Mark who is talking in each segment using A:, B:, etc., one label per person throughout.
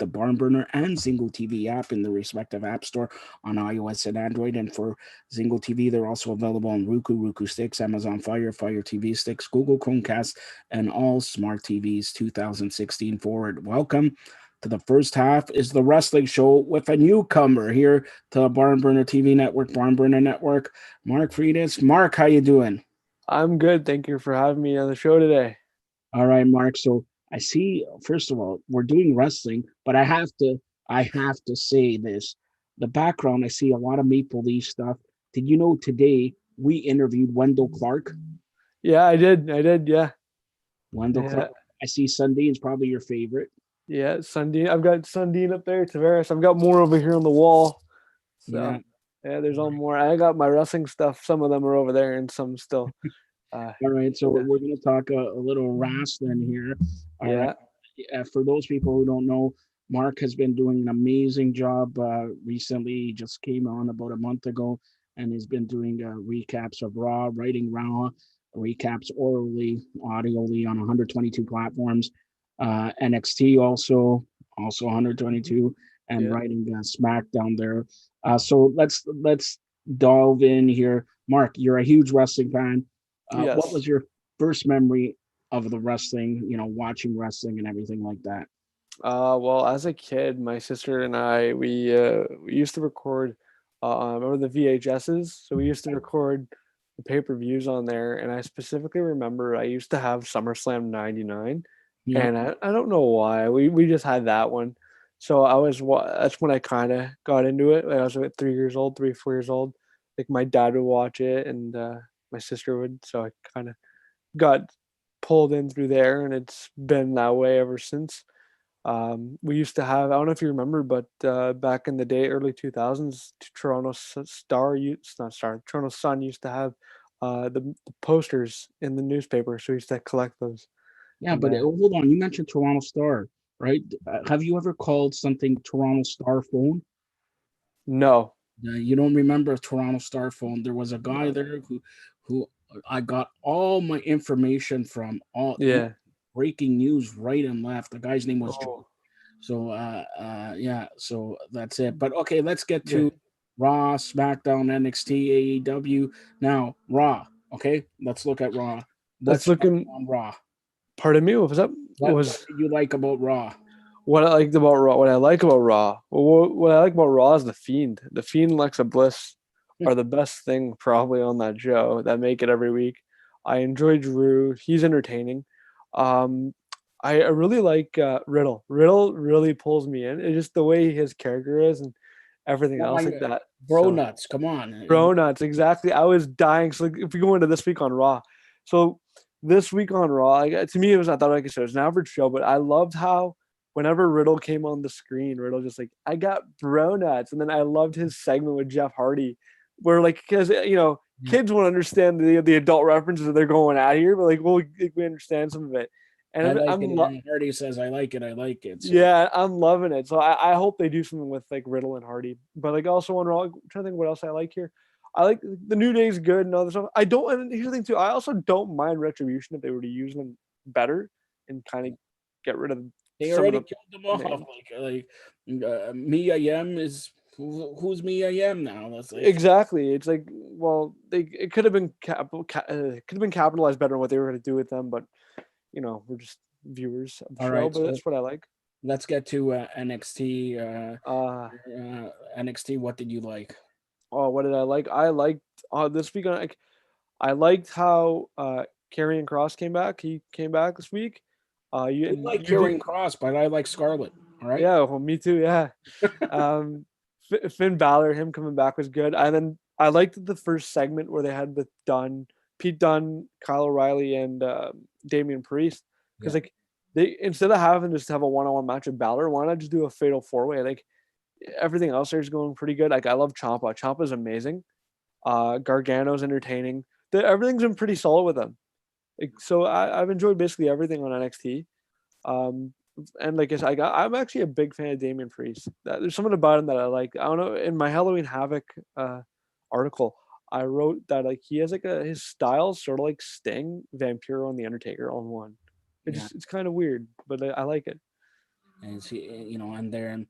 A: the Barn Burner and ZingoTV app in the respective app store on iOS and Android. And for ZingoTV, they're also available on Roku Sticks, Amazon Fire TV Sticks, Google Chromecast, and all smart TVs 2016 forward. Welcome to the first half is the wrestling show with a newcomer here to Barn Burner TV Network, Barn Burner Network, Mark Freitas. Mark, how you doing?
B: I'm good. Thank you for having me on the show today.
A: All right, Mark. So I see, first of all, we're doing wrestling, but I have to say this. The background, I see a lot of Maple Leaf stuff. Did you know today we interviewed Wendell Clark?
B: Yeah, I did. I did. Yeah.
A: Wendell
B: Yeah.
A: Clark. I see Sunday's probably your favorite.
B: Yeah. Sundin. I've got Sundin up there. Tavares. I've got more over here on the wall.
A: Yeah.
B: So yeah, there's all more. I got my wrestling stuff. Some of them are over there and some still.
A: All right. So
B: Yeah.
A: we're going to talk a little wrestling here. All right.
B: Yeah.
A: For those people who don't know, Mark has been doing an amazing job recently. He just came on about a month ago and has been doing recaps of Raw, writing Raw recaps orally, audioly on 122 platforms. NXT also 122, and
B: Yeah.
A: writing SmackDown there. So let's delve in here. Mark, you're a huge wrestling fan. What
B: Yes.
A: was your first memory of the wrestling, watching wrestling and everything like that?
B: Well, as a kid, my sister and I we used to record. Remember the VHSs? So we used to record the pay-per-views on there, and I specifically remember I used to have SummerSlam '99,
A: Yeah.
B: and I don't know why we just had that one. So that's when I kind of got into it. I was about 3 years old, 3 4 years old. Like my dad would watch it, and my sister would. So I kind of got pulled in through there, and it's been that way ever since. We used to have, I don't know if you remember, but back in the day, early 2000s, Toronto Sun used to have the posters in the newspaper. So we used to collect those.
A: Yeah,
B: And
A: but hold on. You mentioned Toronto Star, right? Have you ever called something Toronto Star phone?
B: no,
A: You don't remember a Toronto Star phone? There was a guy
B: no,
A: there who I got all my information from, all
B: yeah.
A: breaking news right and left. The guy's name was Joe.
B: Oh,
A: So yeah, so that's it. But okay, let's get
B: yeah.
A: to Raw, SmackDown, NXT, AEW. Now, Raw. Okay, let's look at Raw.
B: Let's
A: What's
B: look in,
A: on Raw?
B: pardon me, what was that?
A: What did you like about Raw?
B: What I liked about Raw, what I like about Raw, what I like about Raw is the Fiend. The Fiend and Alexa Bliss are the best thing probably on that show that make it every week. I enjoy Drew. He's entertaining. Um, I really like Riddle. Riddle really pulls me in. It's just the way his character is and everything
A: Oh
B: else
A: my
B: like that.
A: bro
B: So,
A: nuts! Come on.
B: bro nuts, exactly. I was dying. So like, if we go into this week on Raw, so this week on Raw, to me it was, I thought like I said, it was an average show, but I loved how whenever Riddle came on the screen, Riddle just like, I got bro nuts, and then I loved his segment with Jeff Hardy, where like, because
A: Yeah,
B: kids won't understand the adult references that they're going at here, but like we understand some of it, and
A: I like it.
B: I'm
A: And Hardy says, "I like it. I like it." So
B: yeah, I'm loving it. So I hope they do something with like Riddle and Hardy. But like also on Raw, I'm trying to think what else I like here. I like the New Day's good and other stuff. I don't. And here's the thing too. I also don't mind Retribution if they were to use them better and kind of get rid of
A: they
B: some of
A: already
B: the
A: killed them off.
B: names.
A: Mia Yim is who's Mia Yim now? That's like,
B: Exactly. It's like, well, they it could have been could have been capitalized better on what they were going to do with them, but we're just viewers of the
A: all
B: show.
A: right.
B: But
A: So
B: that's what I like.
A: let's get to NXT.
B: Uh
A: NXT. What did you like?
B: oh, what did I like? I liked this week on like I liked how Karrion Cross came back. He came back this week.
A: You like
B: You did,
A: Karrion Cross, but I like Scarlett. All right.
B: yeah. Well, me too. Yeah. Um, Finn Balor, him coming back was good. And then I liked the first segment where they had with Pete Dunne, Kyle O'Reilly, and Damian Priest, because
A: Yeah.
B: like they instead of having just have a one-on-one match with Balor, why not just do a fatal four-way? Like everything else there is going pretty good. Like I love Ciampa. Ciampa's amazing. Gargano's entertaining. Everything's been pretty solid with them. Like, so I've enjoyed basically everything on NXT. Um, and like I said, I'm actually a big fan of Damian Priest. There's something about him that I like. I don't know. In my Halloween Havoc article, I wrote that like he has like his style sort of like Sting, Vampiro, and the Undertaker all in one.
A: Yeah.
B: It's kind of weird, but I like it.
A: and see, and they're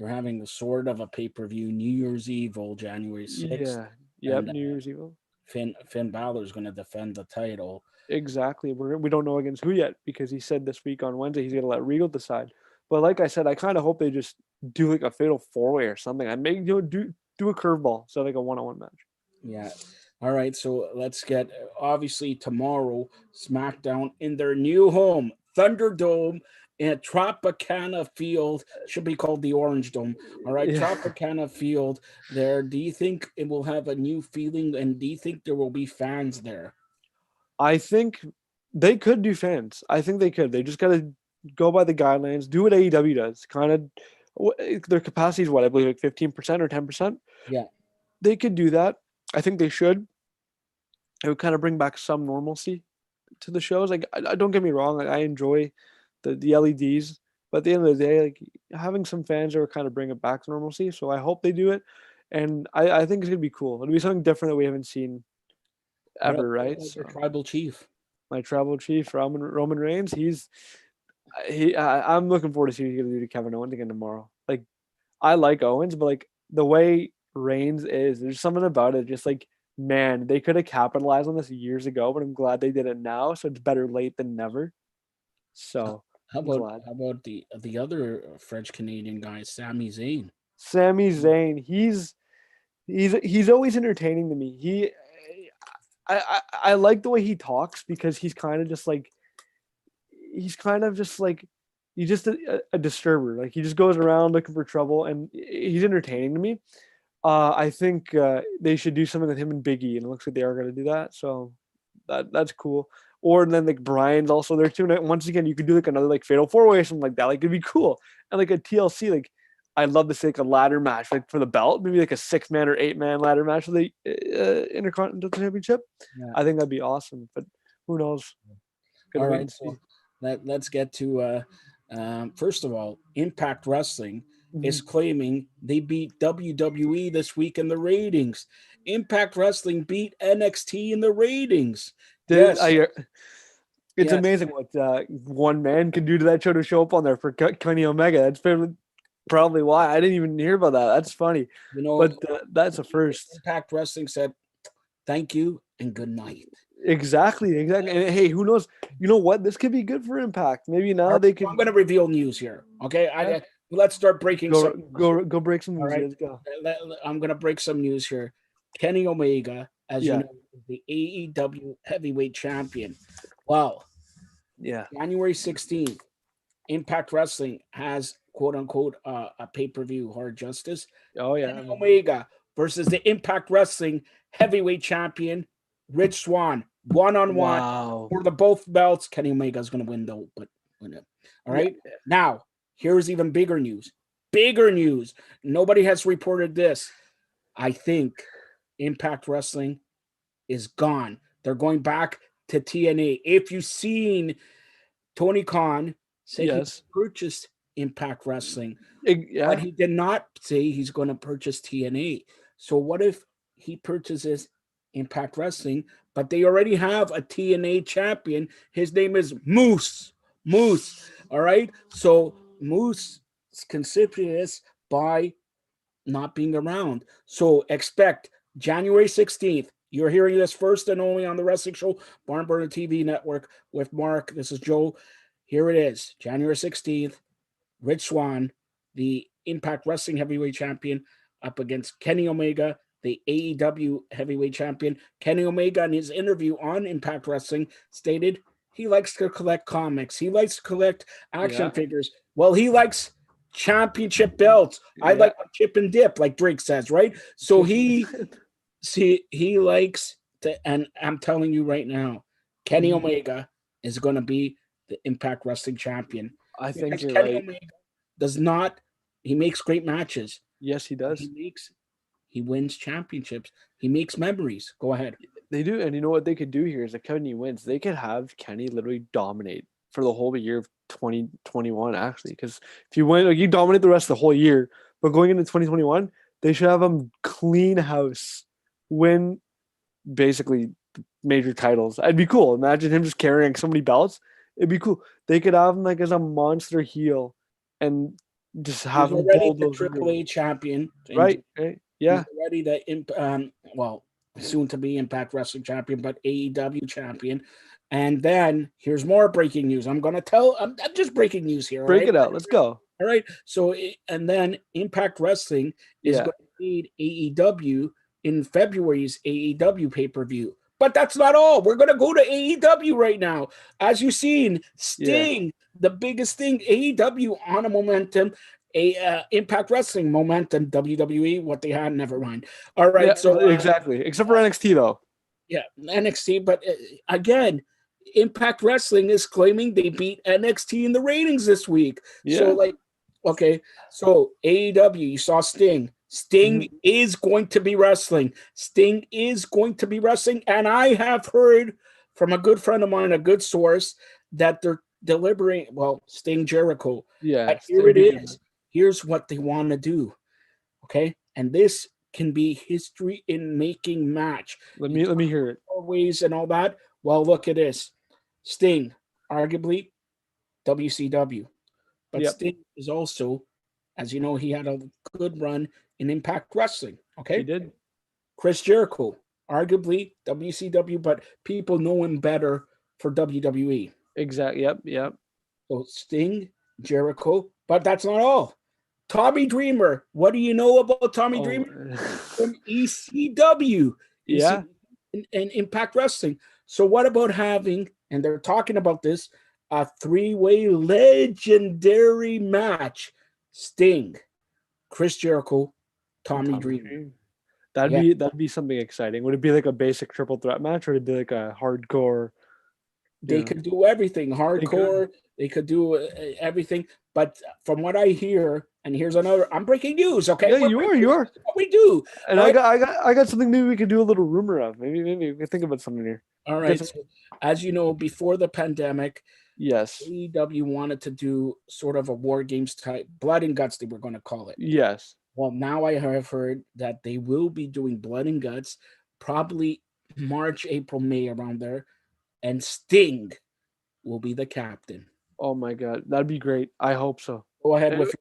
A: having a sort of a pay-per-view New Year's Eve, January 6th,
B: Yeah. Yep.
A: and
B: New Year's Evil.
A: Finn Balor's going to defend the title.
B: Exactly. We don't know against who yet because he said this week on Wednesday he's gonna let Regal decide. But like I said, I kind of hope they just do like a fatal four way or something. I make do a curveball, so like a one on one match.
A: Yeah. All right. So let's get obviously tomorrow SmackDown in their new home, Thunderdome at Tropicana Field. Should be called the Orange Dome. All right.
B: Yeah.
A: Tropicana Field there. Do you think it will have a new feeling? And do you think there will be fans there?
B: I think they could do fans. I think they could. They just gotta go by the guidelines, do what AEW does. Kind of their capacity is what I believe like 15% or 10%.
A: Yeah.
B: They could do that. I think they should. It would kind of bring back some normalcy to the shows. Like, I don't get me wrong, like, I enjoy the LEDs, but at the end of the day, like having some fans are kind of bring it back to normalcy. So I hope they do it, and I think it's gonna be cool. It'll be something different that we haven't seen ever,
A: What
B: right?
A: about your
B: So
A: tribal chief?
B: my tribal chief Roman Reigns, I'm looking forward to see what he's gonna do to Kevin Owens again tomorrow. Like I like Owens, but like the way Reigns is, there's something about it. Just like, man, they could have capitalized on this years ago, but I'm glad they did it now. So it's better late than never. So
A: How
B: I'm
A: about
B: glad.
A: the other French Canadian guy, Sami Zayn?
B: Sami Zayn, he's always entertaining to me. I like the way he talks because he's kind of just like he's just a disturber. Like he just goes around looking for trouble, and he's entertaining to me. I think they should do something with him and Biggie, and it looks like they are going to do that. So that's cool. Or then like Brian's also there too. And once again, you could do like another like fatal four way or something like that. Like it'd be cool. And like a TLC, like I'd love to see like a ladder match, like for the belt, maybe like a 6-man or 8-man ladder match for the Intercontinental Championship.
A: Yeah.
B: I think that'd be awesome. But who knows? Gotta
A: All
B: wait
A: right.
B: and see.
A: So let's get to first of all, Impact Wrestling is
B: Mhm.
A: claiming they beat WWE this week in the ratings. Impact Wrestling beat NXT in the ratings.
B: Did
A: Yes,
B: I? It's
A: yes.
B: amazing what one man can do to that show to show up on there for Kenny Omega. That's probably why I didn't even hear about that. That's funny,
A: You know,
B: but that's a first.
A: Impact Wrestling said thank you and good night.
B: Exactly, exactly. And hey, who knows? You know what? This could be good for Impact. Maybe
A: All
B: now
A: right,
B: they
A: so
B: could.
A: I'm going to reveal news here. Okay,
B: Yeah,
A: let's start breaking some news here.
B: go break some
A: All
B: news.
A: right,
B: Let's go.
A: I'm going to break some news here. Kenny Omega, as you
B: Yeah,
A: know, is the AEW Heavyweight Champion. Well,
B: yeah.
A: January 16th, Impact Wrestling has quote unquote a pay per view, Hard Justice.
B: Oh yeah.
A: Kenny Omega versus the Impact Wrestling Heavyweight Champion, Rich Swan, one on one
B: Wow.
A: for the both belts. Kenny Omega is going to win though, but win it. All
B: Yeah.
A: right. Now, here's even bigger news. Bigger news. Nobody has reported this. I think Impact Wrestling is gone. They're going back to TNA. If you've seen Tony Khan say he
B: Yes.
A: purchased Impact Wrestling, but
B: Yeah.
A: he did not say he's going to purchase TNA. So what if he purchases Impact Wrestling, but they already have a TNA champion? His name is Moose. Moose. All right. So Moose is conspicuous by not being around. So expect January 16th. You're hearing this first and only on the Wrestling Show, Barn Burner TV Network with Mark. This is Joe. Here it is, January 16th. Rich Swan, the Impact Wrestling Heavyweight Champion, up against Kenny Omega, the AEW Heavyweight Champion. Kenny Omega, in his interview on Impact Wrestling, stated he likes to collect comics. He likes to collect action
B: Yeah.
A: figures. Well, he likes championship belts. I
B: Yeah.
A: like my chip and dip, like Drake says, right? So he likes to, and I'm telling you right now, Kenny
B: Mhm.
A: Omega is going to be the Impact Wrestling Champion
B: I think
A: because
B: you're
A: Kenny
B: right.
A: Omega does not. He makes great matches.
B: Yes, he does.
A: He wins championships. He makes memories. Go ahead.
B: They do, and you know what they could do here is if Kenny wins, they could have Kenny literally dominate for the whole year of 2021. Actually, because if you win, like you dominate the rest of the whole year, but going into 2021, they should have him clean house, win basically major titles. It'd be cool. Imagine him just carrying so many belts. It'd be cool. They could have him like as a monster heel, and just
A: He's
B: have him
A: already
B: pull
A: the
B: those
A: Triple
B: moves.
A: A champion.
B: Right? Right?
A: He's
B: Yeah.
A: already the well, soon to be Impact Wrestling champion, but AEW champion. And then here's more breaking news. I'm just breaking news here. All
B: Break
A: right.
B: it out. Let's go.
A: All right. So, and then Impact Wrestling is
B: Yeah.
A: going to feed AEW in February's AEW pay-per-view. But that's not all. We're going to go to AEW right now. As you've seen,
B: Yeah.
A: Sting, the biggest thing, AEW on a momentum, Impact Wrestling momentum, WWE, what they had, never mind. All right.
B: Yeah,
A: So,
B: exactly. Except for NXT though.
A: yeah, NXT. But again, Impact Wrestling is claiming they beat NXT in the ratings this week. So,
B: Yeah.
A: like, okay, so AEW, you saw Sting. Sting is going to be wrestling. Sting is going to be wrestling. And I have heard from a good friend of mine, a good source, that they're deliberating, well, Sting Jericho.
B: Yeah.
A: But here
B: It'd
A: it
B: be good.
A: is. Here's what they want to do. Okay. And this can be history in making match.
B: Let me hear it.
A: Ways and all that. Well, look at this. Sting, arguably WCW. But
B: Yep.
A: Sting is also, as you know, he had a good run in Impact Wrestling.
B: He
A: Okay.
B: did.
A: Chris Jericho, arguably WCW, but people know him better for WWE.
B: Exactly. Yep. Yep.
A: So Sting, Jericho, but that's not all. Tommy Dreamer. What do you know about Tommy
B: Oh.
A: Dreamer? From ECW.
B: Yeah.
A: And Impact Wrestling. So what about having, and they're talking about this, a three-way legendary match? Sting, Chris Jericho, Tommy Dreamer. Yeah,
B: That'd be something exciting. Would it be like a basic triple threat match, or would it be like a hardcore? You
A: they
B: know,
A: could do everything.
B: they could.
A: Hardcore, they could do everything. But from what I hear, and here's another, I'm breaking news, okay?
B: Yeah,
A: We're
B: you are.
A: breaking
B: You
A: news.
B: are.
A: What we do.
B: And
A: All right.
B: I got something. Maybe we could do a little rumor of. Maybe we could think about something here.
A: All
B: Get
A: right.
B: some,
A: So, as you know, before the pandemic,
B: yes.
A: AEW wanted to do sort of a war games type, blood and guts, they were going to call it.
B: Yes.
A: Well, now I have heard that they will be doing blood and guts, probably March, April, May, around there, and Sting will be the captain.
B: Oh my god, that'd be great. I hope so.
A: Go ahead
B: And,
A: with.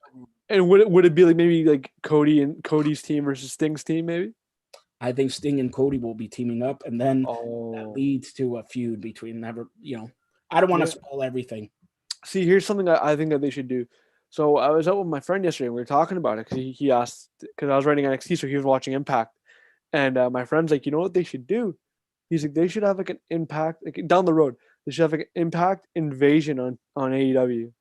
B: and would it be like maybe like Cody's team versus Sting's team maybe?
A: I think Sting and Cody will be teaming up, and then that
B: Oh.
A: leads to a feud between never. I don't want to
B: Yeah.
A: spoil everything.
B: See, here's something I think that they should do. So I was out with my friend yesterday. And we were talking about it because he asked because I was writing NXT, so he was watching Impact, and my friend's like, you know what they should do? He's like, they should have like an Impact like down the road. They should have like an Impact invasion on AEW,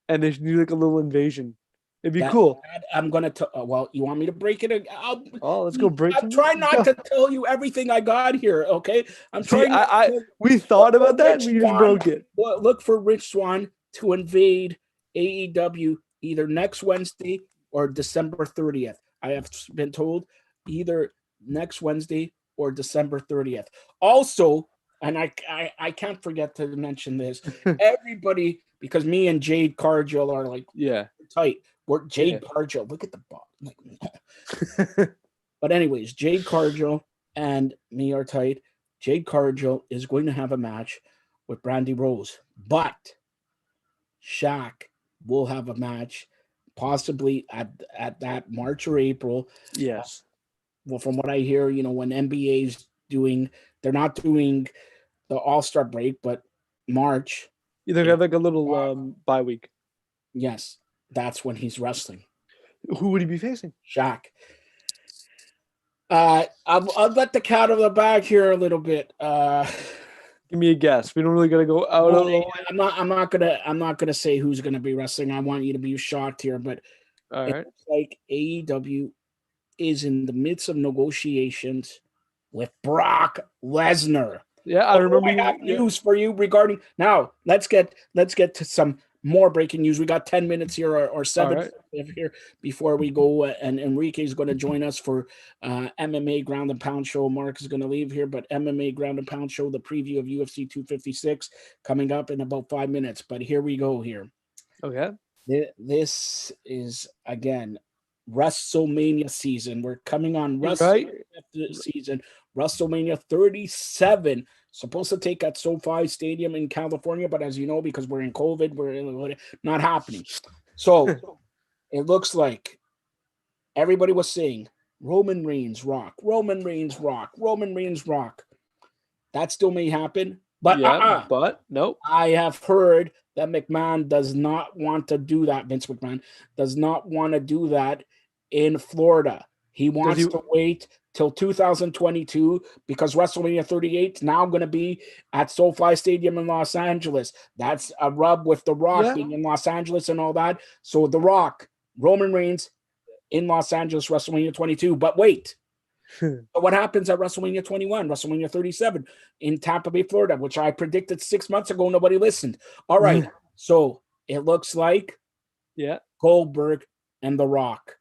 B: and they should do like a little invasion. It'd be cool.
A: I'm gonna tell. Well, you want me to break it?
B: Oh, let's go break.
A: I'm trying not to tell you everything I got here. Okay, I'm
B: See,
A: trying.
B: we thought about that and we just broke it.
A: Well, look for Rich Swann to invade AEW either next Wednesday or December 30th. I have been told either next Wednesday or December 30th. Also, and I can't forget to mention this. Everybody, because me and Jade Cargill are like tight. We're Jade Cargill. Look at the bottom. But anyways, Jade Cargill and me are tight. Jade Cargill is going to have a match with Brandy Rose, but Shaq will have a match possibly at that March or April.
B: Yes.
A: Well, from what I hear, when NBA's doing, they're not doing the All-Star break, but March.
B: They have like a little bye week.
A: Yes, that's when he's wrestling.
B: Who would he be facing?
A: Shaq. I'll let the cat out of the bag here a little bit.
B: Give me a guess. We don't really gotta go out of the way.
A: I'm not gonna say who's gonna be wrestling. I want you to be shocked here, but
B: All right.
A: It's like AEW is in the midst of negotiations with Brock Lesnar.
B: Yeah, I remember.
A: I have news for you regarding. Now let's get to some more breaking news. We got 10 minutes here or 7 here before we go, and Enrique is going to join us for MMA Ground and Pound Show. Mark is going to leave here, but MMA Ground and Pound Show, the preview of UFC 256 coming up in about 5 minutes. But here we go here.
B: Okay.
A: This is, again, WrestleMania season. We're coming on WrestleMania season. WrestleMania 37, supposed to take at SoFi Stadium in California, but as you know, because we're in COVID, we're not happening. So it looks like everybody was saying Roman Reigns rock, Roman Reigns rock, Roman Reigns rock. That still may happen, but
B: Yeah, but nope.
A: I have heard that McMahon does not want to do that. Vince McMahon does not want to do that in Florida. He wants to wait till 2022 because WrestleMania 38 is now going to be at SoFi Stadium in Los Angeles. That's a rub with The Rock being in Los Angeles and all that. So The Rock, Roman Reigns in Los Angeles, WrestleMania 22. But wait. So what happens at WrestleMania 21, WrestleMania 37 in Tampa Bay, Florida, which I predicted 6 months ago. Nobody listened. All right. So it looks like Goldberg and The Rock.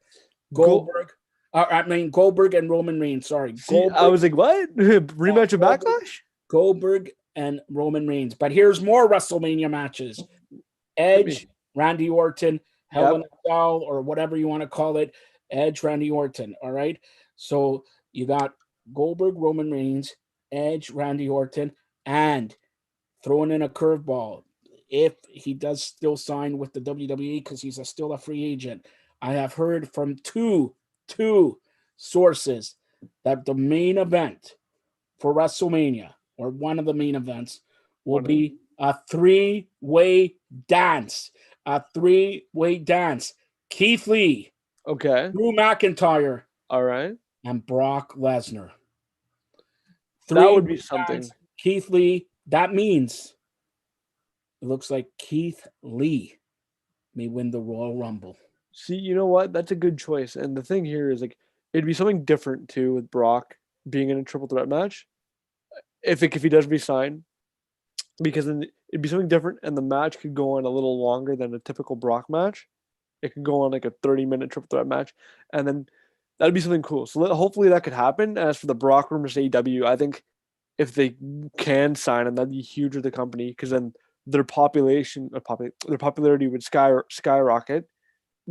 A: Goldberg and Roman Reigns. Sorry.
B: See, I was like, what? Rematch of Backlash?
A: Goldberg and Roman Reigns. But here's more WrestleMania matches. Edge, Randy Orton, Hell in a Cell, or whatever you want to call it. Edge, Randy Orton. All right. So you got Goldberg, Roman Reigns, Edge, Randy Orton, and throwing in a curveball. If he does still sign with the WWE because he's still a free agent, I have heard from two sources that the main event for WrestleMania, or one of the main events, will be a three-way dance. A three-way dance. Keith Lee.
B: Okay.
A: Drew McIntyre.
B: All right.
A: And Brock Lesnar.
B: That would be something.
A: Keith Lee. That means it looks like Keith Lee may win the Royal Rumble.
B: See, you know what? That's a good choice. And the thing here is, like, it'd be something different too with Brock being in a triple threat match. If he does resign, because then it'd be something different, and the match could go on a little longer than a typical Brock match. It could go on like a 30-minute triple threat match, and then that'd be something cool. So hopefully that could happen. As for the Brock rumors AEW, I think if they can sign him, that'd be huge for the company because then their popularity would skyrocket.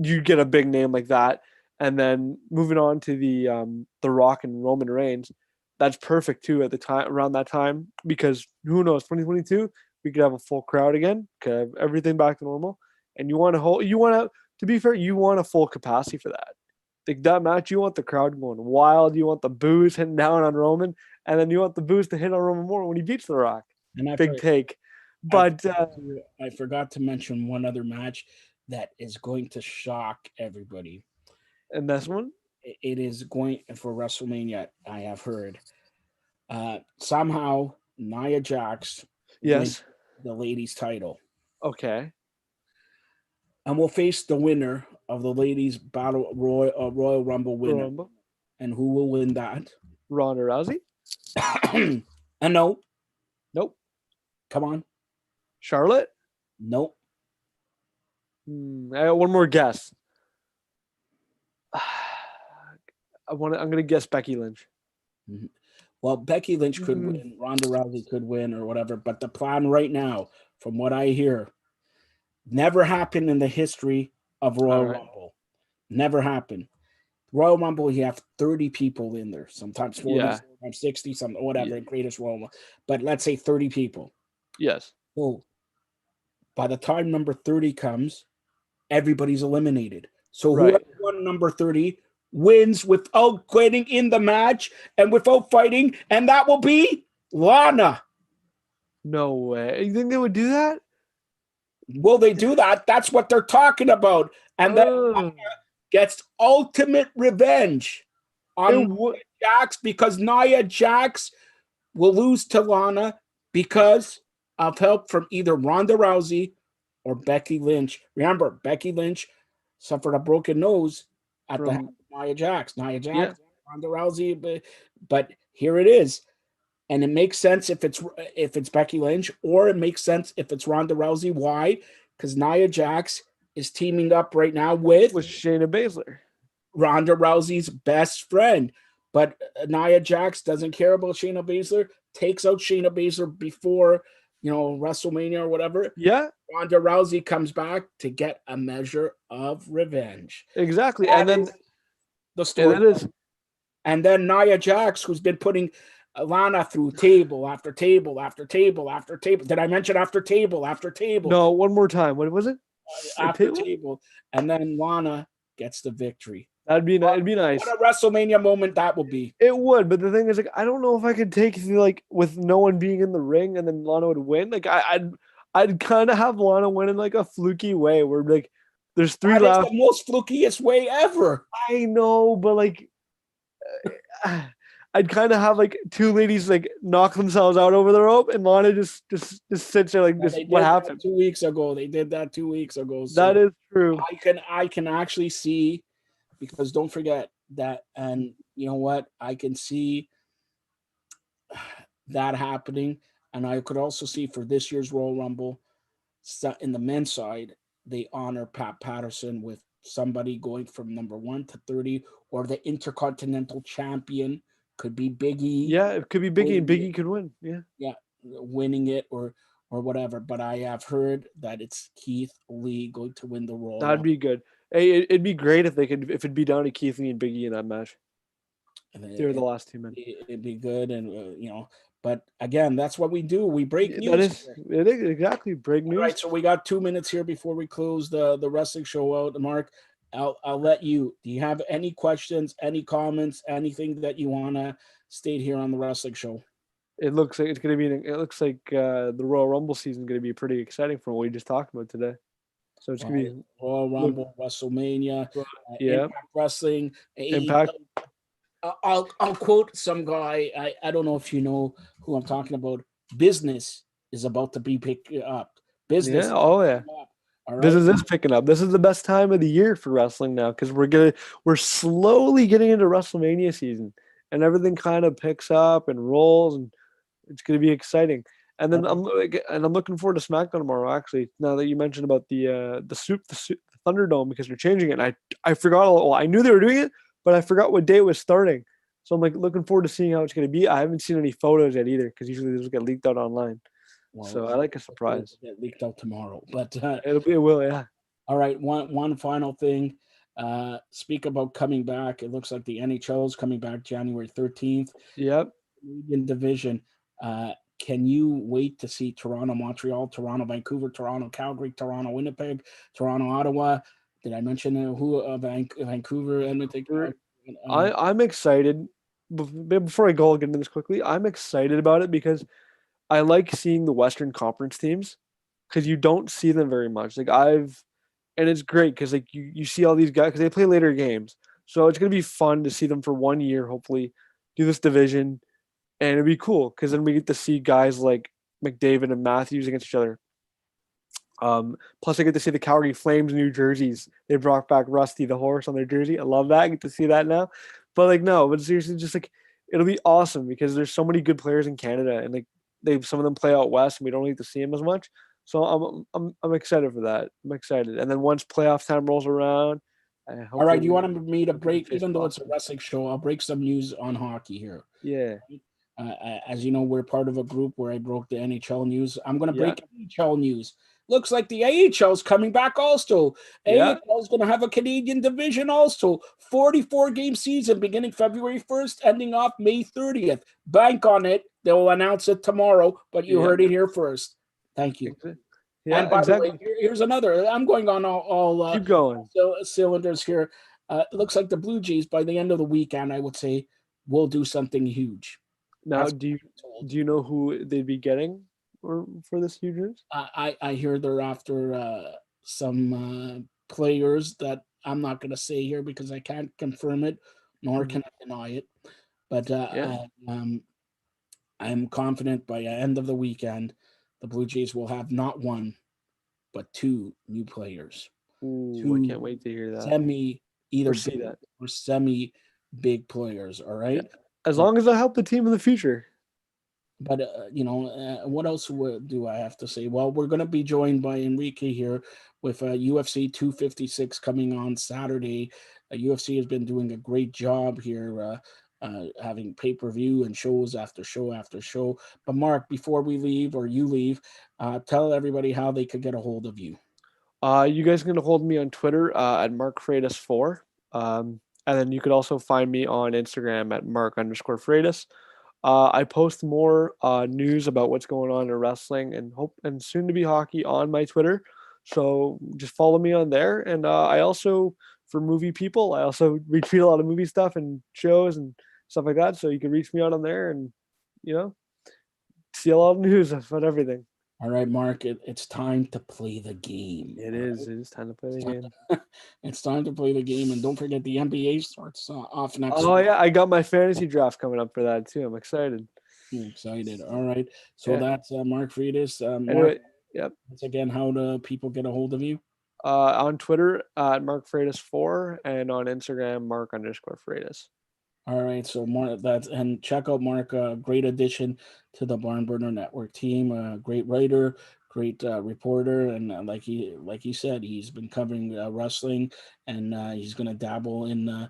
B: You get a big name like that, and then moving on to the Rock and Roman Reigns, that's perfect too at the time around that time because who knows, 2022 we could have a full crowd again, could have everything back to normal, and to be fair, you want a full capacity for that. Like that match, you want the crowd going wild. You want the boos hitting down on Roman, and then you want the boos to hit on Roman more when he beats The Rock. Big take. But
A: I forgot to mention one other match that is going to shock everybody.
B: And this one?
A: It is going for WrestleMania, I have heard. Somehow Nia Jax wins the ladies' title.
B: Okay.
A: And we'll face the winner of the ladies' battle Royal Rumble winner. And who will win that?
B: Ronda Rousey?
A: No.
B: Nope.
A: Come on.
B: Charlotte?
A: Nope.
B: I got one more guess. I'm gonna guess Becky Lynch.
A: Well, Becky Lynch could win, Ronda Rousey could win, or whatever. But the plan right now, from what I hear, never happened in the history of Royal Rumble. Never happened. Royal Rumble, you have 30 people in there, sometimes 40, sometimes 60, some whatever, greatest Royal Rumble. But let's say 30 people.
B: Yes.
A: So by the time number 30 comes, everybody's eliminated. So whoever won number 30 wins without quitting in the match and without fighting, and that will be Lana.
B: No way. You think they would do that?
A: Will they do that? That's what they're talking about. And then Lana gets ultimate revenge on Nia Jax because Nia Jax will lose to Lana because of help from either Ronda Rousey or Becky Lynch. Remember, Becky Lynch suffered a broken nose at the hand of Nia Jax. Nia Jax, Ronda Rousey, but here it is. And it makes sense if it's Becky Lynch, or it makes sense if it's Ronda Rousey. Why? Because Nia Jax is teaming up right now with
B: Shayna Baszler,
A: Ronda Rousey's best friend. But Nia Jax doesn't care about Shayna Baszler, takes out Shayna Baszler before, WrestleMania or whatever.
B: Yeah.
A: Ronda Rousey comes back to get a measure of revenge.
B: Exactly.
A: That
B: and then
A: the story. And then Nia Jax, who's been putting Lana through table after table after table after table. Did I mention after table after table?
B: No, one more time. What was it?
A: after table, and then Lana gets the victory.
B: It'd be nice.
A: What a WrestleMania moment that would be.
B: It would, but the thing is, like, I don't know if I could take like with no one being in the ring and then Lana would win. Like, I'd kind of have Lana win in like a fluky way where like there's three
A: That
B: laps.
A: is the most flukiest way ever.
B: I know, but like, I'd kind of have like two ladies like knock themselves out over the rope, and Lana just sits there like,
A: Yeah,
B: this. What happened
A: 2 weeks ago? They did that 2 weeks ago. So
B: that is true.
A: I can actually see, because don't forget that, and you know what? I can see that happening, and I could also see for this year's Royal Rumble, in the men's side, they honor Pat Patterson with somebody going from number 1 to 30, or the Intercontinental Champion could be Big E.
B: Yeah, it could be Biggie, and Biggie could win.
A: Yeah, winning it or whatever. But I have heard that it's Keith Lee going to win the Royal
B: That'd
A: Rumble.
B: be good. Hey, it'd be great if it'd be down to Keith Lee and Biggie in that match. They were the last two men.
A: It'd be good, and but again, that's what we do. We break news.
B: It is exactly break news.
A: All right, so we got 2 minutes here before we close the wrestling show out. Mark, I'll let you. Do you have any questions, any comments, anything that you want to state here on the wrestling show?
B: It looks like it's going to be. It looks like the Royal Rumble season is going to be pretty exciting from what we just talked about today. So it's going to be
A: Royal Rumble, WrestleMania,
B: yeah,
A: Impact Wrestling,
B: Impact.
A: I'll quote some guy. I don't know if you know who I'm talking about. Business is about to be picked up. Business.
B: Yeah. Oh yeah. Right. Business is picking up. This is the best time of the year for wrestling now because we're slowly getting into WrestleMania season and everything kind of picks up and rolls and it's going to be exciting. And then I'm looking forward to SmackDown tomorrow. Actually, now that you mentioned about the Thunderdome because they're changing it, and I forgot. Well, I knew they were doing it, but I forgot what day it was starting. So I'm like looking forward to seeing how it's going to be. I haven't seen any photos yet either because usually those get leaked out online. Well, so I like a surprise.
A: It'll get leaked out tomorrow, but
B: it will, yeah.
A: All right, one final thing. Speak about coming back. It looks like the NHL is coming back January 13th.
B: Yep.
A: Canadian division. Can you wait to see Toronto, Montreal, Toronto, Vancouver, Toronto, Calgary, Toronto, Winnipeg, Toronto, Ottawa? Did I mention Vancouver, Edmonton?
B: I'm excited. Before I go, I'll get into this quickly. I'm excited about it because I like seeing the Western Conference teams because you don't see them very much. And it's great because like you see all these guys because they play later games. So it's gonna be fun to see them for 1 year, hopefully, do this division. And it'd be cool because then we get to see guys like McDavid and Matthews against each other. Plus, I get to see the Calgary Flames new jerseys. They brought back Rusty the horse on their jersey. I love that. I get to see that now. But seriously, just like it'll be awesome because there's so many good players in Canada, and like some of them play out west, and we don't get to see them as much. So I'm excited for that. I'm excited. And then once playoff time rolls around,
A: all right, you want me to break, even though it's a wrestling show, I'll break some news on hockey here.
B: Yeah.
A: As you know, we're part of a group where I broke the NHL news. I'm going to break NHL news. Looks like the AHL is coming back also. AHL is going to have a Canadian division also. 44-game season beginning February 1st, ending off May 30th. Bank on it. They will announce it tomorrow, but you heard it here first. Thank you.
B: Yeah,
A: and by the way, here's another. I'm going on all
B: keep going.
A: Cylinders here. It looks like the Blue Jays, by the end of the weekend, I would say, will do something huge.
B: Now, do you know who they'd be getting for this huge news?
A: I hear they're after some players that I'm not going to say here because I can't confirm it, nor can I deny it. But I'm confident by the end of the weekend, the Blue Jays will have not one, but two new players.
B: Ooh, I can't wait to hear that.
A: Semi big players. All right.
B: Yeah. As long as I help the team in the future.
A: But, what else do I have to say? Well, we're going to be joined by Enrique here with UFC 256 coming on Saturday. UFC has been doing a great job here, having pay-per-view and shows after show after show. But, Mark, before we leave or you leave, tell everybody how they could get a hold of you.
B: You guys can get a hold of me on Twitter at MarkFreitas4. And then you could also find me on Instagram at Mark_Freitas. I post more news about what's going on in wrestling and soon to be hockey on my Twitter. So just follow me on there. And I also, for movie people, I also retweet a lot of movie stuff and shows and stuff like that. So you can reach me out on there and, you know, see a lot of news about everything.
A: All right, Mark, it's time to play the game.
B: It
A: All
B: is.
A: right.
B: It is time to play
A: It's
B: the
A: time
B: game.
A: it's time to play the game. And don't forget the NBA starts off next
B: Oh
A: week.
B: yeah, I got my fantasy draft coming up for that too. I'm excited.
A: I'm excited. All right. So
B: Yeah.
A: that's Mark Friedis. Mark,
B: Anyway, yep.
A: once again, how do people get a hold of you?
B: On Twitter at Mark Freitas4 and on Instagram Mark_Freitas.
A: All right, so Mark, that's and check out Mark. Great addition to the Barn Burner Network team. Great writer, great reporter, and like he said, he's been covering wrestling, and he's going to dabble in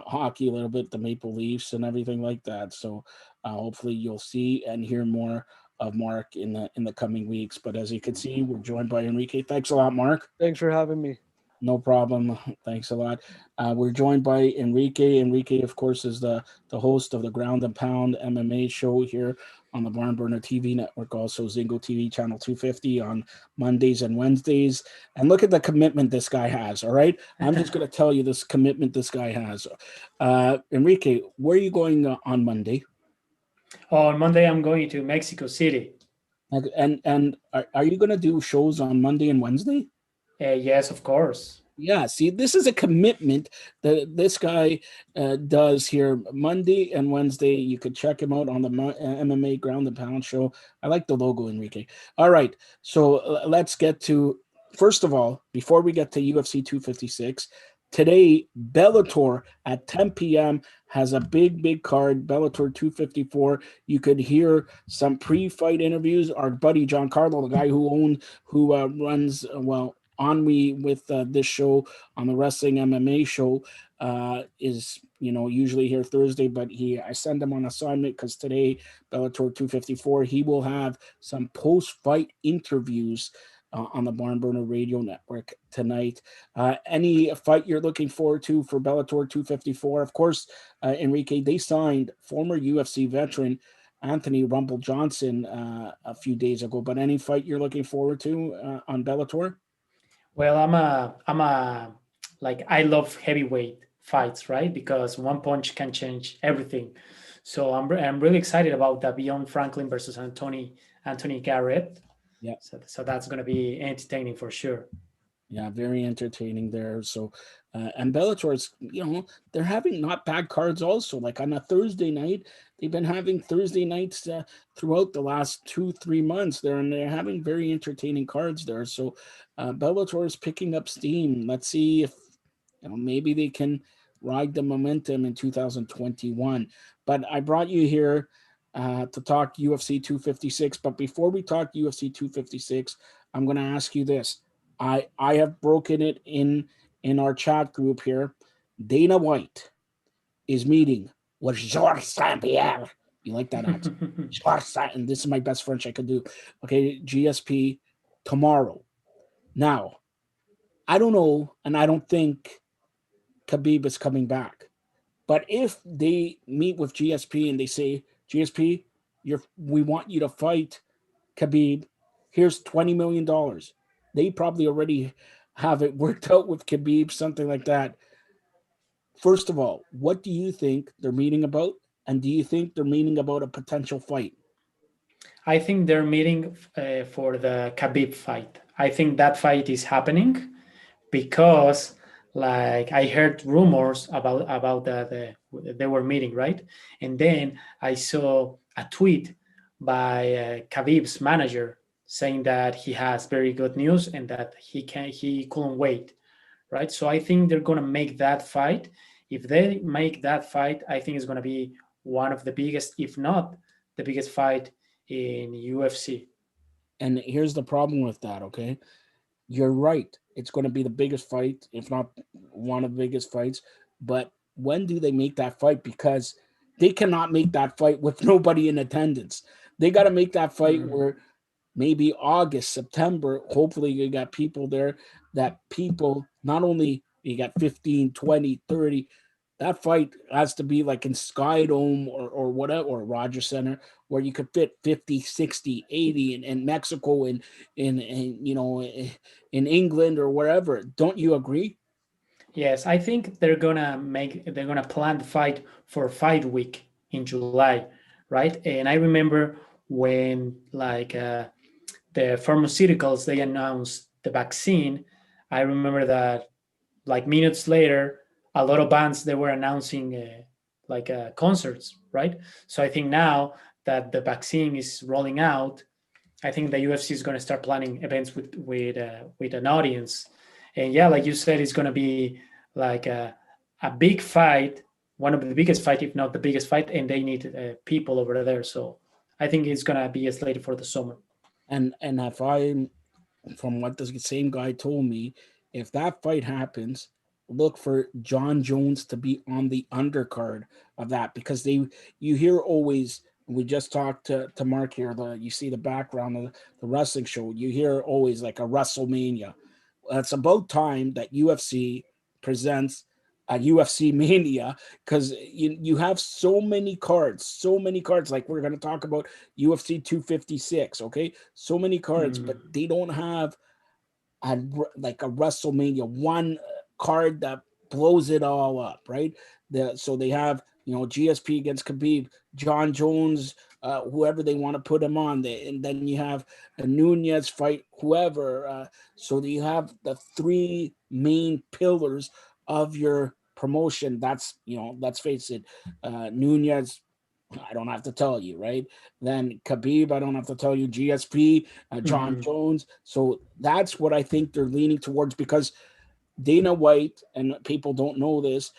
A: hockey a little bit, the Maple Leafs and everything like that. So hopefully you'll see and hear more of Mark in the coming weeks. But as you can see, we're joined by Enrique. Thanks a lot, Mark.
B: Thanks for having me.
A: No problem. Thanks a lot. We're joined by Enrique. Enrique, of course, is the host of the Ground and Pound MMA show here on the Barn Burner TV network, also Zingo TV channel 250 on Mondays and Wednesdays. And look at the commitment this guy has. All right. I'm just going to tell you this commitment this guy has. Enrique, where are you going on Monday?
C: On Monday, I'm going to Mexico City.
A: And are you going to do shows on Monday and Wednesday?
C: Yes, of course.
A: Yeah, see, this is a commitment that this guy does here Monday and Wednesday. You could check him out on the MMA Ground and Pound show. I like the logo, Enrique. All right, so let's get to, first of all, before we get to UFC 256, today, Bellator at 10 p.m. has a big card, Bellator 254. You could hear some pre-fight interviews. Our buddy John Carlo, the guy who runs, on me with this show on the Wrestling MMA show, is usually here Thursday, but I send him on assignment because today Bellator 254 he will have some post-fight interviews on the Barn Burner Radio Network tonight. Any fight you're looking forward to for Bellator 254? Of course, Enrique, they signed former UFC veteran Anthony Rumble Johnson a few days ago. But any fight you're looking forward to on Bellator?
C: Well, I'm a like I love heavyweight fights, right? Because one punch can change everything. So I'm really excited about the Beyond Franklin versus Anthony Garrett.
A: Yeah.
C: So that's going to be entertaining for sure.
A: Yeah, very entertaining there. So, and Bellator's, they're having not bad cards also. Like on a Thursday night, they've been having Thursday nights throughout the last 2-3 months there, and they're having very entertaining cards there. So, Bellator is picking up steam. Let's see if maybe they can ride the momentum in 2021. But I brought you here to talk UFC 256. But before we talk UFC 256, I'm going to ask you this. I have broken it in our chat group here. Dana White is meeting with Georges St-Pierre. You like that accent? And this is my best French I could do. Okay, GSP tomorrow. Now, I don't know, and I don't think Khabib is coming back. But if they meet with GSP and they say, GSP, we want you to fight Khabib, here's $20 million. They probably already have it worked out with Khabib, something like that. First of all, what do you think they're meeting about? And do you think they're meeting about a potential fight?
C: I think they're meeting for the Khabib fight. I think that fight is happening because like I heard rumors about they were meeting, right? And then I saw a tweet by Khabib's manager saying that he has very good news and that he couldn't wait, right? So I think they're gonna make that fight. If they make that fight, I think it's gonna be one of the biggest, if not the biggest fight in UFC.
A: And here's the problem with that, okay? You're right. It's going to be the biggest fight, if not one of the biggest fights. But when do they make that fight? Because they cannot make that fight with nobody in attendance. They got to make that fight where maybe August, September, hopefully you got people there, that people, not only you got 15, 20, 30, that fight has to be like in Sky Dome or whatever, or Rogers Center, where you could fit 50, 60, 80 in Mexico, in in England or wherever. Don't you agree?
C: Yes, I think they're gonna plan the fight for Fight Week in July, right? And I remember when the pharmaceuticals they announced the vaccine. I remember that like minutes later, a lot of bands they were announcing concerts, right? So I think now that the vaccine is rolling out, I think the UFC is going to start planning events with an audience, and yeah, like you said, it's going to be like a big fight, one of the biggest fight, if not the biggest fight, and they need people over there. So I think it's going to be slated for the summer.
A: And if I, from what the same guy told me, if that fight happens, look for John Jones to be on the undercard of that, because you hear always. We just talked to Mark here. You see the background of the wrestling show. You hear always like a WrestleMania. It's about time that UFC presents a UFC Mania, because you have so many cards, like we're going to talk about UFC 256. Okay, so many cards, but they don't have like a WrestleMania one card that blows it all up, right? So they have GSP against Khabib, John Jones, whoever they want to put him on, and then you have a Nunez fight whoever. So you have the three main pillars of your promotion. That's let's face it, Nunez. I don't have to tell you, right? Then Khabib, I don't have to tell you. GSP, John Jones. So that's what I think they're leaning towards, because Dana White, and people don't know this,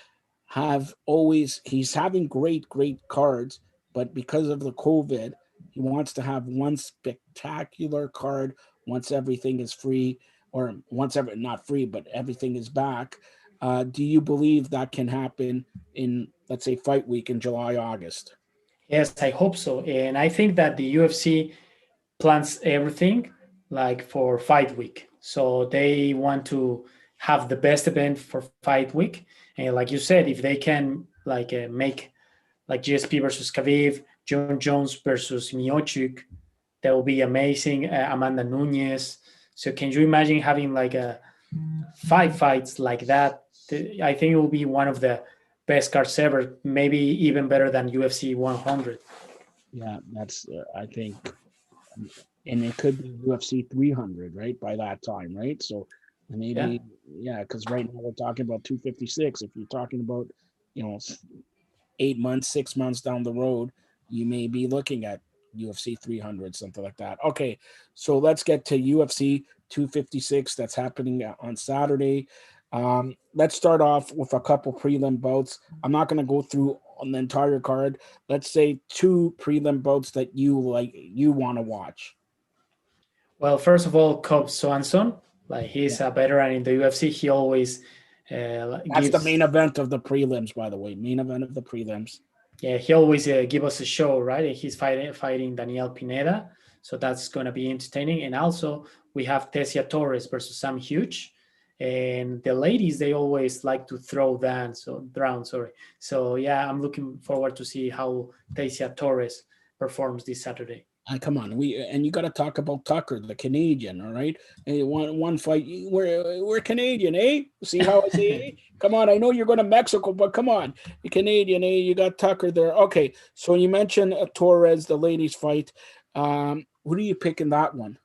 A: he's having great cards, but because of the COVID, he wants to have one spectacular card once everything is free, or not free, but everything is back. Do you believe that can happen in, let's say, Fight Week in July, August?
C: Yes, I hope so, and I think that the UFC plans everything like for Fight Week. So they want to have the best event for Fight Week, and like you said, if they can make like GSP versus Khabib, John Jones versus Miocic, that will be amazing. Amanda Nunez. So can you imagine having like a 5 fights like that? I think it will be one of the best cards ever, maybe even better than UFC 100.
A: Yeah, that's I think, and it could be UFC 300, right, by that time, right? So
C: Yeah.
A: maybe, yeah, because right now we're talking about 256. If you're talking about, you know, 8 months, 6 months down the road, you may be looking at UFC 300, something like that. Okay, so let's get to UFC 256 that's happening on Saturday. Let's start off with a couple prelim bouts. I'm not going to go through on the entire card. Let's say two prelim bouts that you want to watch.
C: Well, first of all, Cobb Swanson, like he's
A: Yeah.
C: a veteran in the UFC. He always
A: That's the
C: gives,
A: main event of the prelims, by the way. Main event of the prelims.
C: yeah, he always give us a show, right? And he's fighting Daniel Pineda, so that's going to be entertaining. And also we have Tecia Torres versus Sam Huge, and the ladies they always like to throw down, sorry. So yeah, I'm looking forward to see how Tecia Torres performs this Saturday.
A: Come on, you got to talk about Tucker, the Canadian. All right, hey, one fight. We're Canadian, eh? See how I say? Eh? Come on, I know you're going to Mexico, but come on, you're Canadian, eh? You got Tucker there. Okay, so you mentioned Torres, the ladies fight. Who do you pick in that one?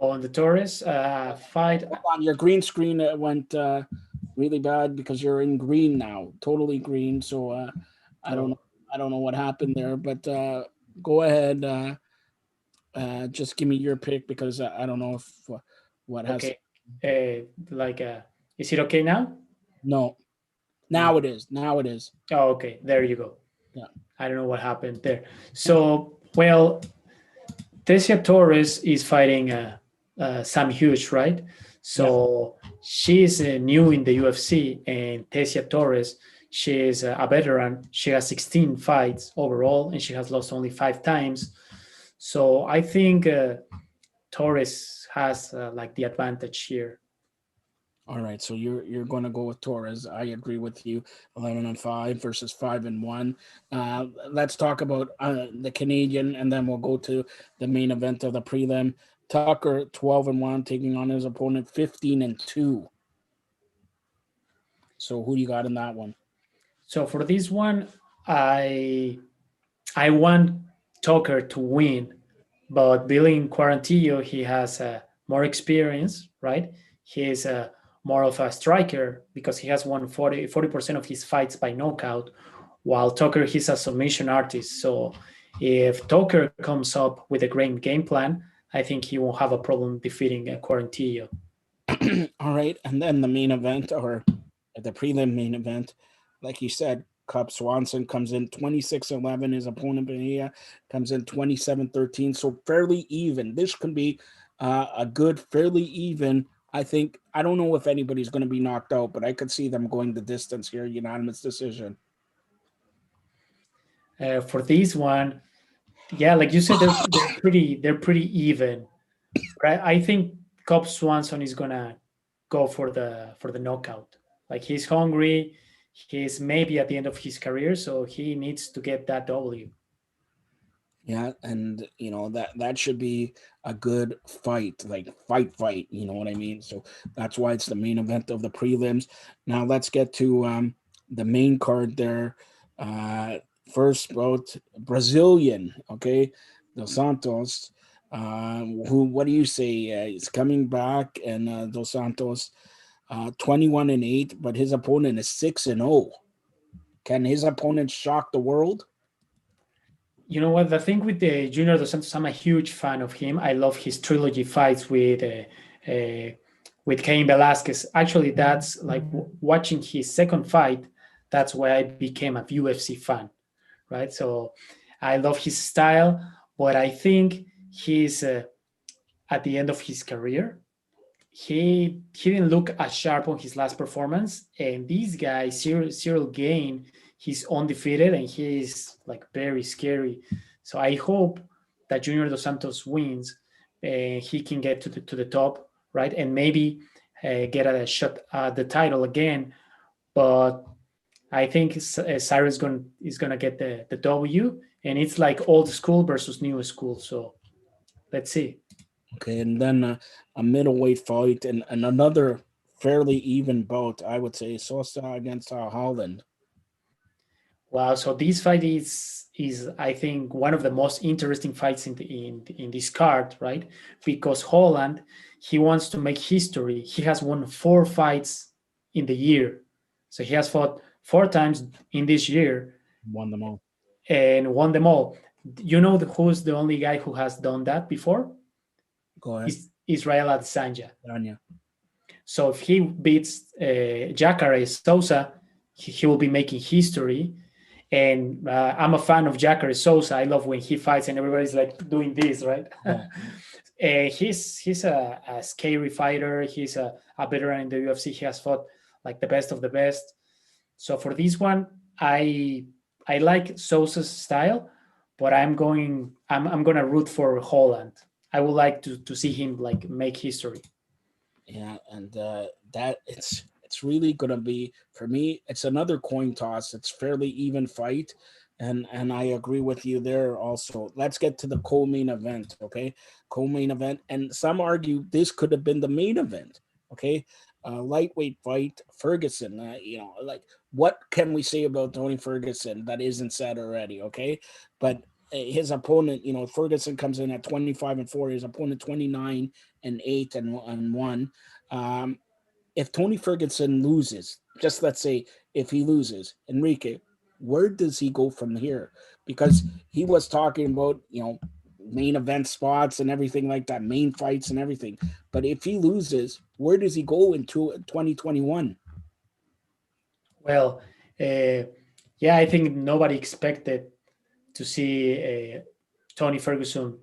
C: On the Torres fight,
A: Hold on, your green screen went really bad because you're in green now, totally green. So I don't know.
C: oh,
A: I don't know what happened there, but go ahead. Just give me your pick, because I don't know if what has.
C: okay, is it okay now?
A: No, now it is. Now it is.
C: Oh, okay, there you go.
A: Yeah.
C: I don't know what happened there. So, well, Tecia Torres is fighting Sam Hughes, right? So she's new in the UFC, and Tecia Torres, she is a veteran. She has 16 fights overall, and she has lost only 5 times. So I think Torres has like the advantage here.
A: All right, so you're going to go with Torres. I agree with you. 11-5 versus 5-1. Let's talk about the Canadian, and then we'll go to the main event of the prelim. Tucker 12-1, taking on his opponent 15-2. So who do you got in that one?
C: So for this one, I want Tucker to win, but Billy Quarantillo, he has more experience, right? He is more of a striker because he has won 40% of his fights by knockout, while Tucker, he's a submission artist. So if Tucker comes up with a great game plan, I think he won't have a problem defeating Quarantillo.
A: All right, and then the main event, or the prelim main event, like you said, Cub Swanson comes in 26-11. His opponent Bonilla comes in 27-13. So fairly even. This can be a good, fairly even. I think, I don't know if anybody's going to be knocked out, but I could see them going the distance here. Unanimous decision.
C: For this one, yeah, like you said, they're pretty even. Right? I think Cub Swanson is gonna go for the knockout. Like he's hungry. He's maybe at the end of his career, so he needs to get that W.
A: Yeah, and that should be a good fight, like fight. You know what I mean? So that's why it's the main event of the prelims. Now let's get to the main card there. First, about Brazilian, okay, Dos Santos. Who? What do you say? He's coming back, and Dos Santos, 21-8, but his opponent is 6-0. Can his opponent shock the world?
C: You know what? The thing with the Junior Dos Santos, I'm a huge fan of him. I love his trilogy fights with Cain Velasquez. Actually, that's like watching his second fight. That's why I became a UFC fan, right? So I love his style, but I think he's at the end of his career. He didn't look as sharp on his last performance, and this guy Cyril Gain, he's undefeated and he's like very scary. So I hope that Junior Dos Santos wins and he can get to the top, right, and maybe get a shot at the title again. But I think Cyrus is gonna get the W, and it's like old school versus new school. So let's see.
A: Okay, and then a middleweight fight and another fairly even bout, I would say, Sosa against Holland.
C: Wow, so this fight is I think one of the most interesting fights in this card, right? Because Holland, he wants to make history. He has won 4 fights in the year, so he has fought 4 times in this year
A: Won them all.
C: and won them all. You know who's the only guy who has done that before?
A: Go ahead.
C: Is Israel Adesanya.
A: Danya.
C: So if he beats Jacare Souza, he will be making history. And I'm a fan of Jacare Souza. I love when he fights and everybody's like doing this, right?
A: Yeah.
C: He's a scary fighter. He's a veteran in the UFC. He has fought like the best of the best. So for this one, I like Souza's style, but I'm gonna root for Holland. I would like to see him like make history.
A: Yeah, and that it's really gonna be, for me, it's another coin toss. It's fairly even fight, and I agree with you there also. Let's get to the co-main event, okay? Co-main event, and some argue this could have been the main event, okay? Lightweight fight, Ferguson. Like, what can we say about Tony Ferguson that isn't said already, okay? But his opponent, Ferguson comes in at 25-4. His opponent 29-8 and 1. If Tony Ferguson loses, just let's say if he loses, Enrique, where does he go from here? Because he was talking about, main event spots and everything like that, main fights and everything. But if he loses, where does he go into 2021?
C: Well, yeah, I think nobody expected to see Tony Ferguson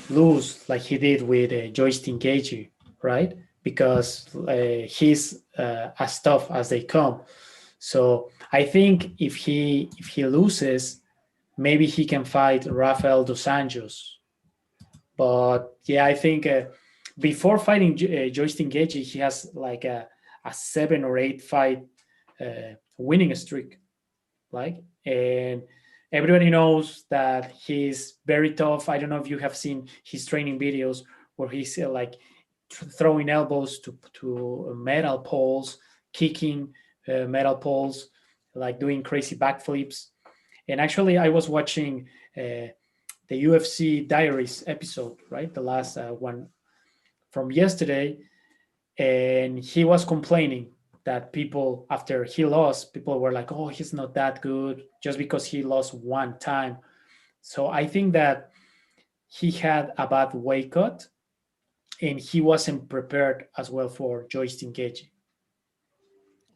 C: lose like he did with Joystick Gaethje, right? Because he's as tough as they come. So I think if he loses, maybe he can fight Rafael dos Anjos. But yeah, I think before fighting Joystick Gaethje, he has like a a 7 or 8 fight winning streak, like, and everybody knows that he's very tough. I don't know if you have seen his training videos where he's like throwing elbows to metal poles, kicking metal poles, like doing crazy backflips. And actually, I was watching the UFC Diaries episode, right, the last one from yesterday, and he was complaining that people, after he lost, people were like, oh, he's not that good just because he lost one time. So I think that he had a bad weight cut, and he wasn't prepared as well for joystick Gaethje.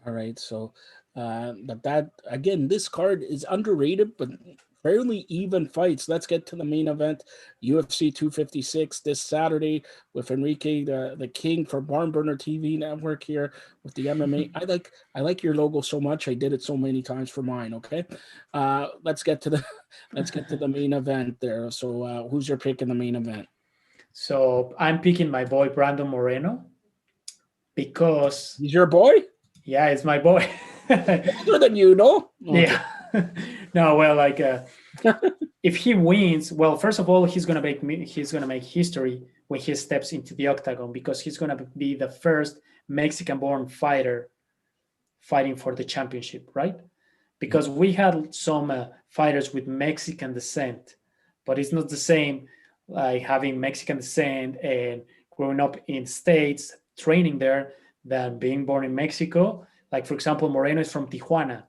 A: All right, so but that again, this card is underrated, but fairly even fights. Let's get to the main event, UFC 256 this Saturday with Enrique, the king for Barn Burner TV network here with the MMA. I like your logo so much. I did it so many times for mine. Okay, let's get to the main event there. So who's your pick in the main event?
C: So I'm picking my boy Brandon Moreno because,
A: He's your boy?
C: yeah, it's my boy.
A: Older than you, no? Okay.
C: Yeah. No, well, like if he wins, well, first of all, he's gonna make history when he steps into the octagon, because he's gonna be the first Mexican-born fighter fighting for the championship, right? Because we had some fighters with Mexican descent, but it's not the same like having Mexican descent and growing up in States, training there, than being born in Mexico. Like, for example, Moreno is from Tijuana.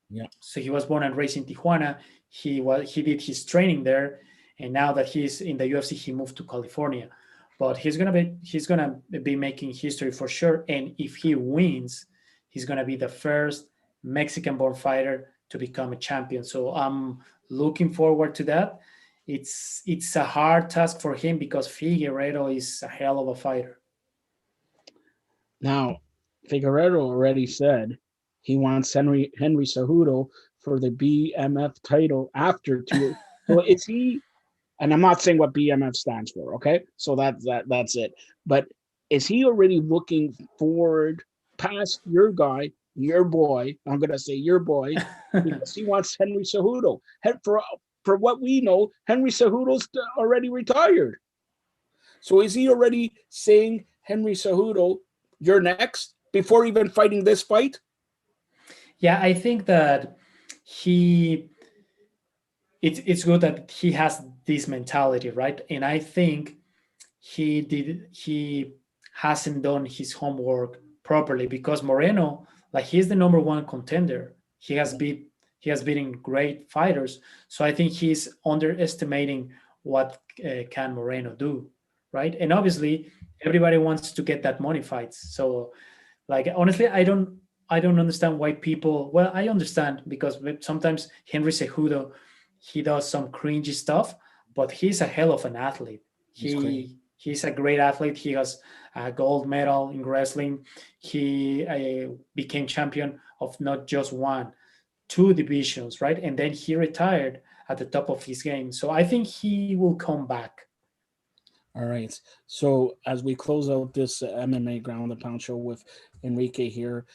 A: Yeah.
C: So he was born and raised in Tijuana. He did his training there, and now that he's in the UFC, he moved to California. But he's gonna be making history for sure. And if he wins, he's gonna be the first Mexican-born fighter to become a champion. So I'm looking forward to that. It's a hard task for him because Figueiredo is a hell of a fighter.
A: Now, Figueroa already said he wants Henry Cejudo for the BMF title after two. So is he? And I'm not saying what BMF stands for. Okay, so that's it. But is he already looking forward past your guy, your boy? I'm gonna say your boy because he wants Henry Cejudo. For what we know, Henry Cejudo's already retired. So is he already saying, Henry Cejudo, you're next before even fighting this fight?
C: Yeah, I think that it's good that he has this mentality, right? And I think he hasn't done his homework properly, because Moreno, like, he's the number one contender. He has beaten great fighters. So I think he's underestimating what can Moreno do, right? And obviously everybody wants to get that money fights. So, like, honestly, I don't understand why people. Well, I understand, because sometimes Henry Cejudo, he does some cringy stuff, but he's a hell of an athlete. He's a great athlete. He has a gold medal in wrestling. He became champion of not just one, two divisions, right? And then he retired at the top of his game. So I think he will come back.
A: All right. So as we close out this MMA Ground and Pound show with Enrique here,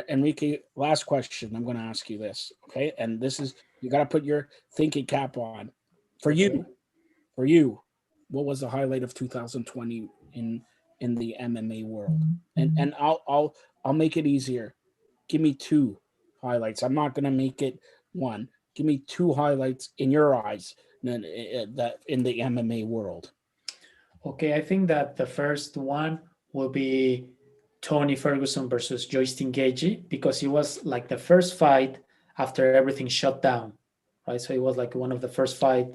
A: Enrique, last question. I'm going to ask you this, okay? And this is, you got to put your thinking cap on. For you, what was the highlight of 2020 in the MMA world? And I'll make it easier. Give me two highlights. I'm not going to make it one. Give me two highlights in your eyes that in the MMA world.
C: Okay, I think that the first one will be Tony Ferguson versus Joystick Gaethje, because it was like the first fight after everything shut down, right? So it was like one of the first fight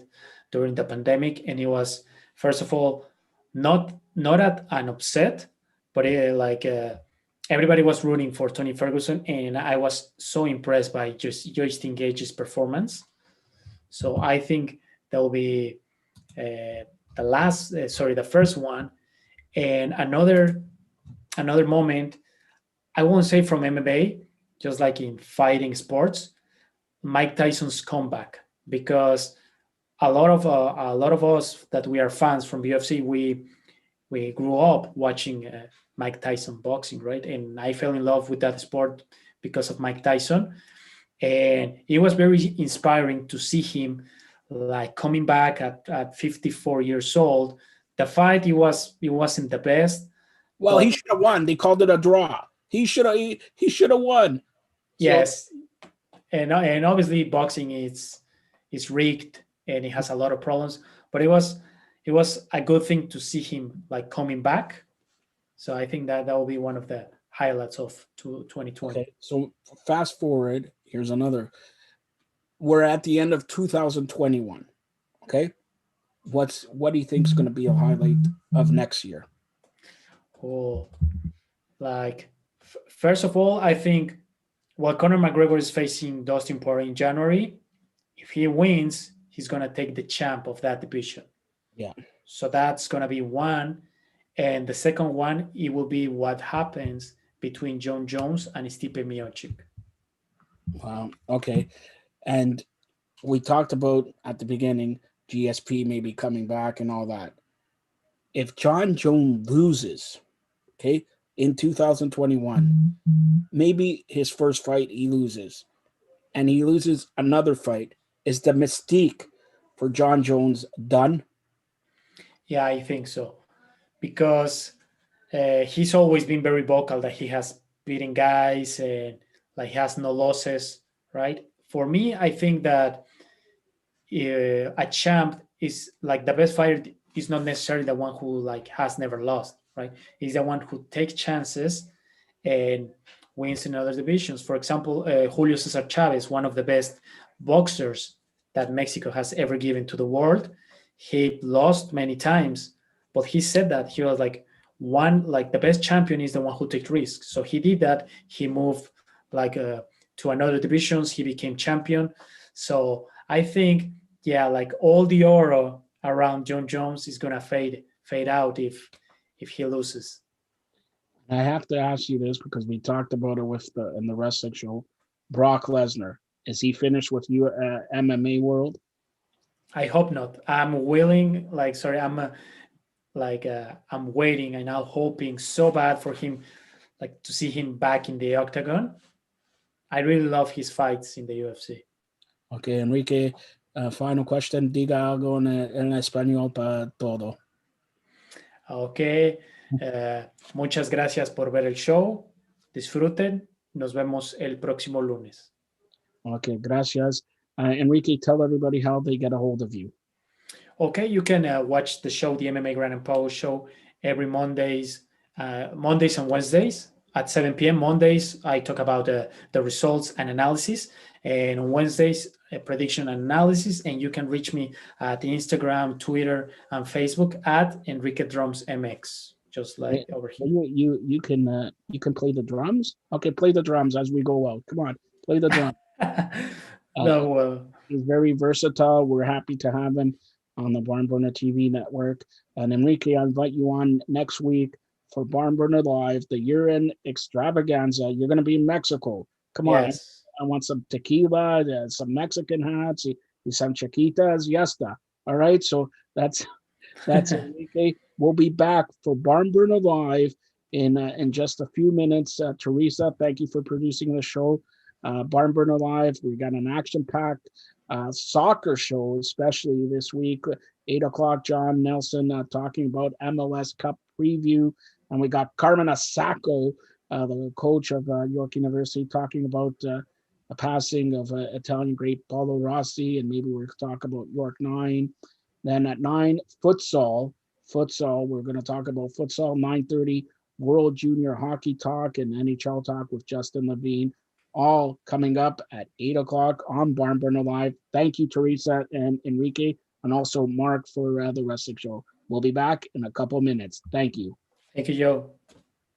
C: during the pandemic, and it was, first of all, not at an upset, but everybody was rooting for Tony Ferguson, and I was so impressed by just Joystick Gaethje's performance. So I think that will be the first one. And another moment, I won't say from MMA, just like in fighting sports, Mike Tyson's comeback, because a lot of us that we are fans from UFC, we grew up watching Mike Tyson boxing, right? And I fell in love with that sport because of Mike Tyson. And it was very inspiring to see him like coming back at 54 years old. The fight, it wasn't the best,
A: Well, he
C: but
A: should have won. They called it a draw. He should have won.
C: yes, and obviously boxing is rigged and it has a lot of problems. But it was a good thing to see him like coming back. So I think that will be one of the highlights of 2020.
A: Okay, so fast forward. Here's another. We're at the end of 2021. Okay, what do you think is going to be a highlight of next year?
C: Oh, like first of all, I think while Conor McGregor is facing Dustin Poirier in January, if he wins, he's gonna take the champ of that division.
A: Yeah.
C: So that's gonna be one, and the second one it will be what happens between John Jones and Stipe Miocic.
A: Wow. Okay, and we talked about at the beginning GSP maybe coming back and all that. If John Jones loses, okay, in 2021, maybe his first fight he loses, and he loses another fight, is the mystique for John Jones done?
C: Yeah, I think so because he's always been very vocal that he has beaten guys and like he has no losses, right? For me, I think that a champ is like the best fighter is not necessarily the one who like has never lost, right? He's the one who takes chances and wins in other divisions. For example, Julio Cesar Chavez, one of the best boxers that Mexico has ever given to the world, he lost many times, but he said that he was like the best champion is the one who takes risks. So he did that. He moved like to another divisions. He became champion. So I think yeah, like all the aura around John Jones is gonna fade out if he loses.
A: I have to ask you this because we talked about it in the wrestling show. Brock Lesnar, is he finished with you MMA world?
C: I hope not. I'm willing, like, sorry, I'm waiting and I'm hoping so bad for him, like, to see him back in the octagon. I really love his fights in the UFC.
A: Okay, Enrique, final question. Diga algo en español para todo.
C: Ok, muchas gracias por ver el show. Disfruten. Nos vemos el próximo lunes.
A: Okay, gracias. Enrique, tell everybody how they get a hold of you.
C: Okay, you can watch the show, the MMA Grand and Power Show, every Mondays and Wednesdays at 7 p.m. Mondays, I talk about the results and analysis. And on Wednesdays, prediction and analysis. And you can reach me at Instagram, Twitter, and Facebook at Enrique Drums MX, just like over here.
A: You can play the drums. Okay, play the drums as we go out. Come on, play the drums.
C: No,
A: he's very versatile. We're happy to have him on the Barn Burner TV network. And Enrique, I invite you on next week for Barn Burner Live, the year-end extravaganza. You're going to be in Mexico. Come on.
C: yes.
A: I want some tequila, some Mexican hats, some chiquitas, yesta. All right. So that's Enrique. We'll be back for Barn Burner Live in just a few minutes. Teresa, thank you for producing the show. Barn Burner Live. We got an action-packed soccer show, especially this week. 8:00. John Nelson talking about MLS Cup preview, and we got Carmen Asacco, the coach of York University, talking about the passing of Italian great Paolo Rossi, and maybe we'll talk about York 9. Then at 9, futsal. We're going to talk about futsal. 9:30, World Junior Hockey Talk and NHL Talk with Justin Levine. All coming up at 8:00 on Barn Burner Live. Thank you, Teresa and Enrique, and also Mark for the wrestling show. We'll be back in a couple minutes. Thank you.
C: Thank you, Joe.